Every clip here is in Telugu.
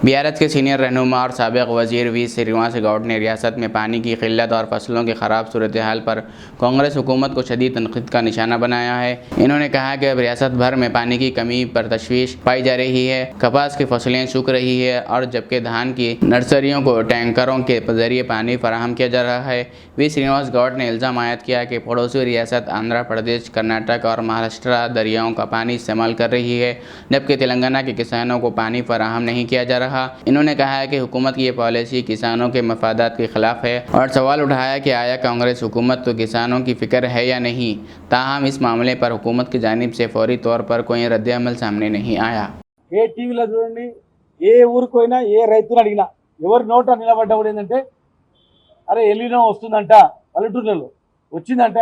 बीआरएस के सीनियर रहनुमा और साबिक वजीर वी श्रीनिवास गौड़ ने रियासत में पानी की किल्लत और फसलों की ख़राब सूरत हाल पर कांग्रेस हुकूमत को शदीद तनक़ीद का निशाना बनाया है। इन्होंने कहा कि अब रियासत भर में पानी की कमी पर तशवीश पाई जा रही है। कपास की फसलें सूख रही है और जबकि धान की नर्सरियों को टैंकरों के जरिए पानी फराहम किया जा रहा है। वी श्रीनिवास गौड़ ने इल्ज़ाम आयद किया कि पड़ोसी रियासत आंध्र प्रदेश, कर्नाटक और महाराष्ट्र दरियाओं का पानी इस्तेमाल कर रही है, जबकि तेलंगाना के किसानों को पानी फराहम नहीं किया जा रहा। इन्होंने कहा है कि हुकूमत की ये पॉलिसी किसानों के मफादात के खिलाफ है और सवाल उठाया कि आया कांग्रेस हुकूमत तो किसानों की फिक्र है या नहीं। ताहम इस मामले पर हुकूमत की जानिब से फौरी तौर पर कोई रद्द-ए-अमल सामने नहीं आया। ఏ టీవీలో చూడండి, ఏ ఊరికి పోయినా ఏ రైతుని అడిగినా ఎవరి నోట నిలబడ్డప్పుడు ఏంటంటే అరే ఎల్లినో వస్తుందంట, పల్లెటూర్లలో వచ్చిందంట,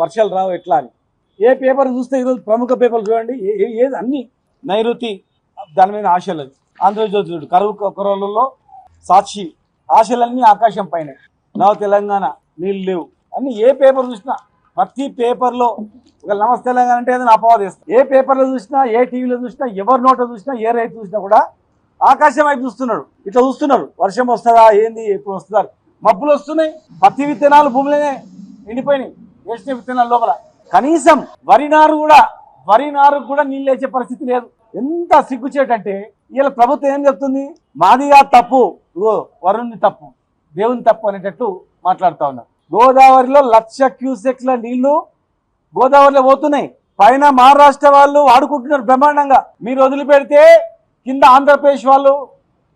వర్షాలు రావు ఎట్లా అని. ఏ పేపర్ చూస్తే ఈరోజు ప్రముఖ పేపర్లు చూడండి, ఏది అన్ని నైరుతి దాని మీద ఆశలు. ఆంధ్రజ్యోతి చూడు, కరువు కొరలలో సాక్షి, ఆశలన్నీ ఆకాశం పైన, నవ తెలంగాణ నీళ్ళు లేవు అన్ని. ఏ పేపర్ చూసినా ప్రతి పేపర్లో ఒక నమస్తే తెలంగాణ అంటే ఏదైనా అపవాదం చేస్తారు. ఏ పేపర్లో చూసినా, ఏ టీవీలో చూసినా, ఎవరి నోట చూసినా, ఏ రైతు చూసినా కూడా ఆకాశం వైపు చూస్తున్నాడు, ఇట్లా చూస్తున్నారు. వర్షం వస్తుందా, ఏంది, ఎప్పుడు వస్తుందా, మబ్బులు వస్తున్నాయి. పత్తి విత్తనాలు భూమిలోనే ఎండిపోయినాయి, వేసిన విత్తనాల లోపల. కనీసం వరి నారు కూడా నీళ్ళు వేసే పరిస్థితి లేదు. ఎంత సిగ్గుచేటంటే ఇలా ప్రభుత్వం ఏం చెప్తుంది, మాదిగా తప్పు, వరుణ్ణి తప్పు, దేవుని తప్పు అనేటట్టు మాట్లాడుతూ ఉన్నారు. గోదావరిలో 1,00,000 క్యూసెక్ల నీళ్లు గోదావరిలో పోతున్నాయి. పైన మహారాష్ట్ర వాళ్ళు వాడుకుంటున్నారు బ్రహ్మాండంగా. మీరు వదిలిపెడితే కింద ఆంధ్రప్రదేశ్ వాళ్ళు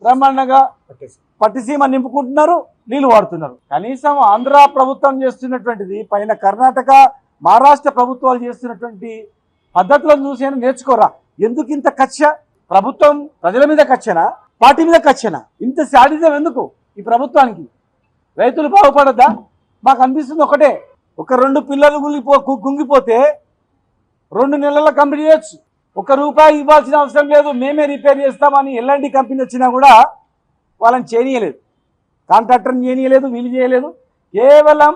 బ్రహ్మాండంగా పట్టిసీమ నింపుకుంటున్నారు, నీళ్లు వాడుతున్నారు. కనీసం ఆంధ్ర ప్రభుత్వం చేస్తున్నటువంటిది, పైన కర్ణాటక, మహారాష్ట్ర ప్రభుత్వాలు చేస్తున్నటువంటి పద్ధతులను చూసి నేర్చుకోరా. ఎందుకు ఇంత కక్ష? ప్రభుత్వం ప్రజల మీద కక్షనా, పార్టీ మీద కక్షనా? ఇంత శాడిజం ఎందుకు ఈ ప్రభుత్వానికి? రైతులు బాగుపడద్దా? మాకు అనిపిస్తుంది ఒకటే, ఒక 2 పిల్లలు కుంగిపోతే 2 నెలల్లో కంప్లీట్ చేయొచ్చు. ₹1 ఇవ్వాల్సిన అవసరం లేదు, మేమే రిపేర్ చేస్తామని ఎల్ఎన్టీ కంపెనీ వచ్చినా కూడా వాళ్ళని చేయనీయలేదు, కాంట్రాక్టర్ని చేయనీయలేదు, వీళ్ళు చేయలేదు. కేవలం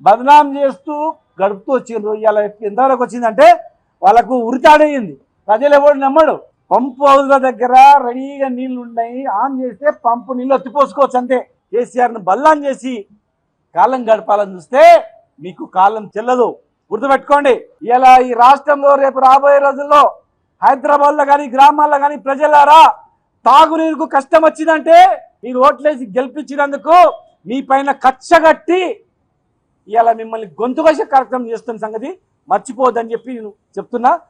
బదనాం చేస్తూ గడుపుతూ వచ్చిండ్రు. ఇవాళ ఎంతవరకు వచ్చిందంటే వాళ్ళకు ఉరితాడయ్యింది. ప్రజలు ఎవరు నమ్మడు. పంపు హౌజ్ల దగ్గర రెడీగా నీళ్లు ఉన్నాయి, ఆన్ చేస్తే పంపు నీళ్ళు ఎత్తిపోసుకోవచ్చు అంతే. కేసీఆర్ను బల్లాన్ చేసి కాలం గడపాలని చూస్తే మీకు కాలం చెల్లదు, గుర్తుపెట్టుకోండి. ఇలా ఈ రాష్ట్రంలో రేపు రాబోయే రోజుల్లో హైదరాబాద్లో కానీ గ్రామాల్లో కానీ ప్రజలారా, తాగునీరుకు కష్టం వచ్చిందంటే మీరు ఓట్లేసి గెలిపించినందుకు మీ పైన కచ్చగట్టి ఇలా మిమ్మల్ని గొంతుకోసే కార్యక్రమం చేస్తున్న సంగతి మర్చిపోవద్దని చెప్పి నేను చెప్తున్నా.